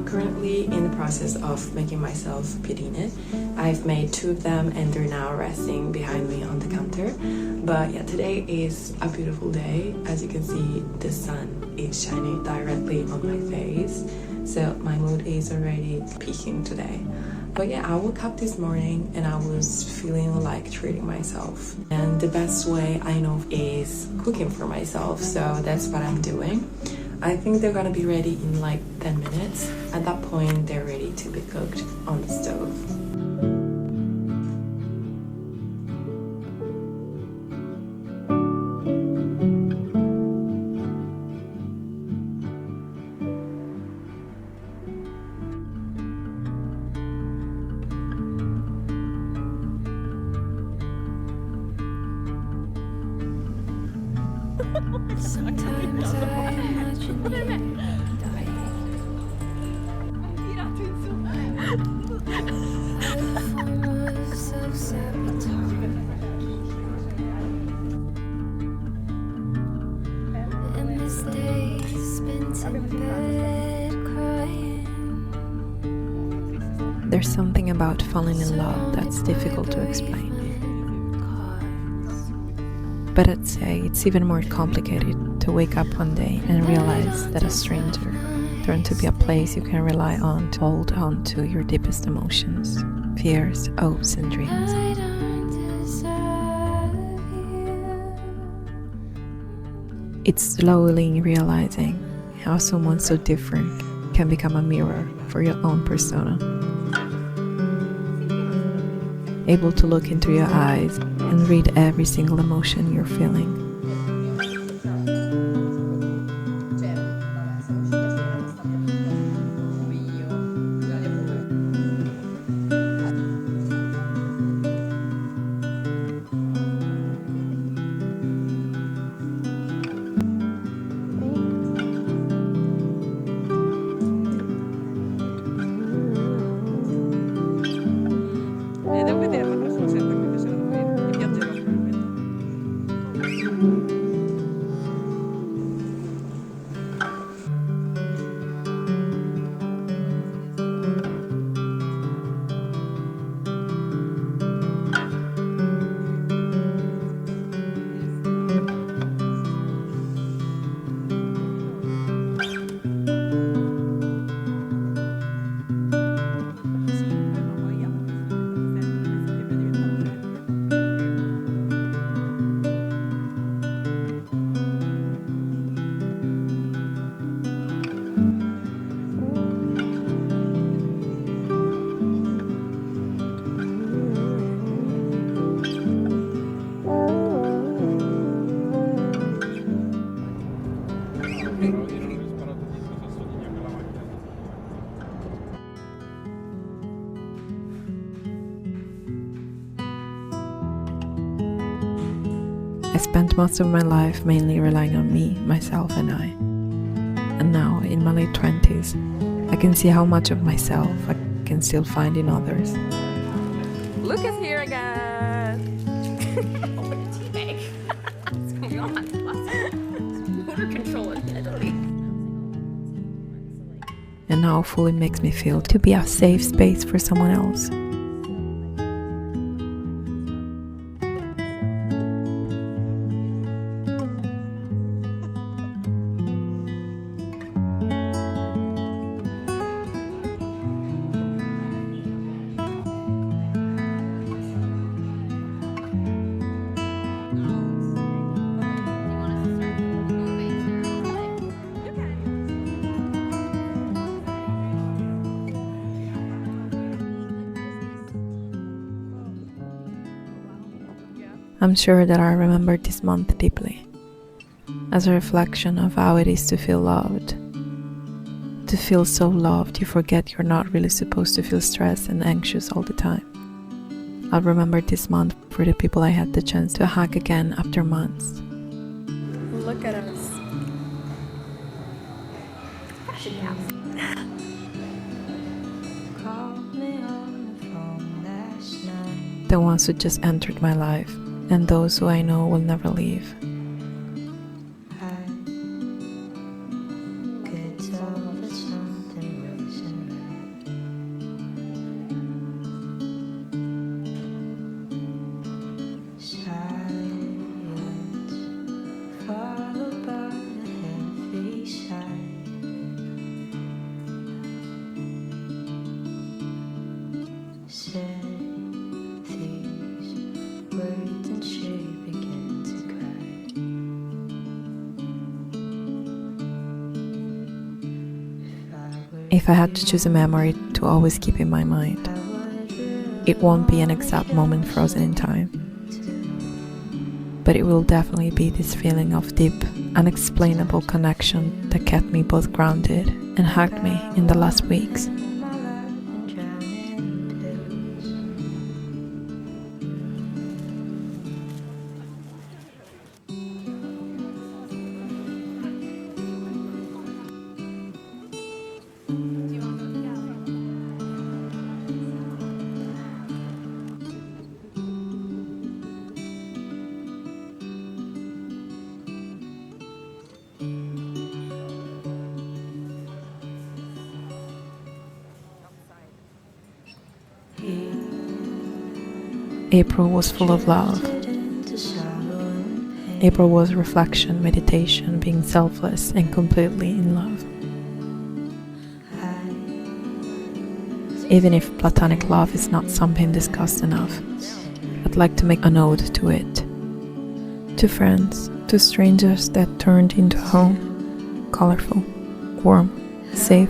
I'm currently in the process of making myself pidine. I've made 2 of them and they're now resting behind me on the counter. But yeah, today is a beautiful day. As you can see, the sun is shining directly on my face. So my mood is already peaking today. But yeah, I woke up this morning and I was feeling like treating myself. And the best way I know is cooking for myself. So that's what I'm doing. I think they're gonna be ready in like 10 minutes. At that point, they're ready to be cooked on the stove. Sometimes I imagine you dying. A form of self-sabotage. And this day spent in bed crying. There's something about falling in love that's difficult to explain. But I'd say it's even more complicated to wake up one day and realize that a stranger turned to be a place you can rely on to hold on to your deepest emotions, fears, hopes, and dreams. I don't deserve you. It's slowly realizing how someone so different can become a mirror for your own persona. Able to look into your eyes and read every single emotion you're feeling. I spent most of my life mainly relying on me, myself, and I. And now, in my late 20s, I can see how much of myself I can still find in others. Lucas here again! Open the tea bag. What's going on? Motor control in Italy. And now fully makes me feel to be a safe space for someone else. I'm sure that I remember this month deeply, as a reflection of how it is to feel loved. To feel so loved you forget you're not really supposed to feel stressed and anxious all the time. I'll remember this month for the people I had the chance to hug again after months. Look at us. Fashion house. The ones who just entered my life, and those who I know will never leave. said these words and she began to cry. If I had to choose a memory to always keep in my mind, it won't be an exact moment frozen in time, but it will definitely be this feeling of deep, unexplainable connection that kept me both grounded and hugged me in the last weeks. April was full of love. April was reflection, meditation, being selfless and completely in love. Even if platonic love is not something discussed enough, I'd like to make an ode to it. To friends, to strangers that turned into home, colorful, warm, safe,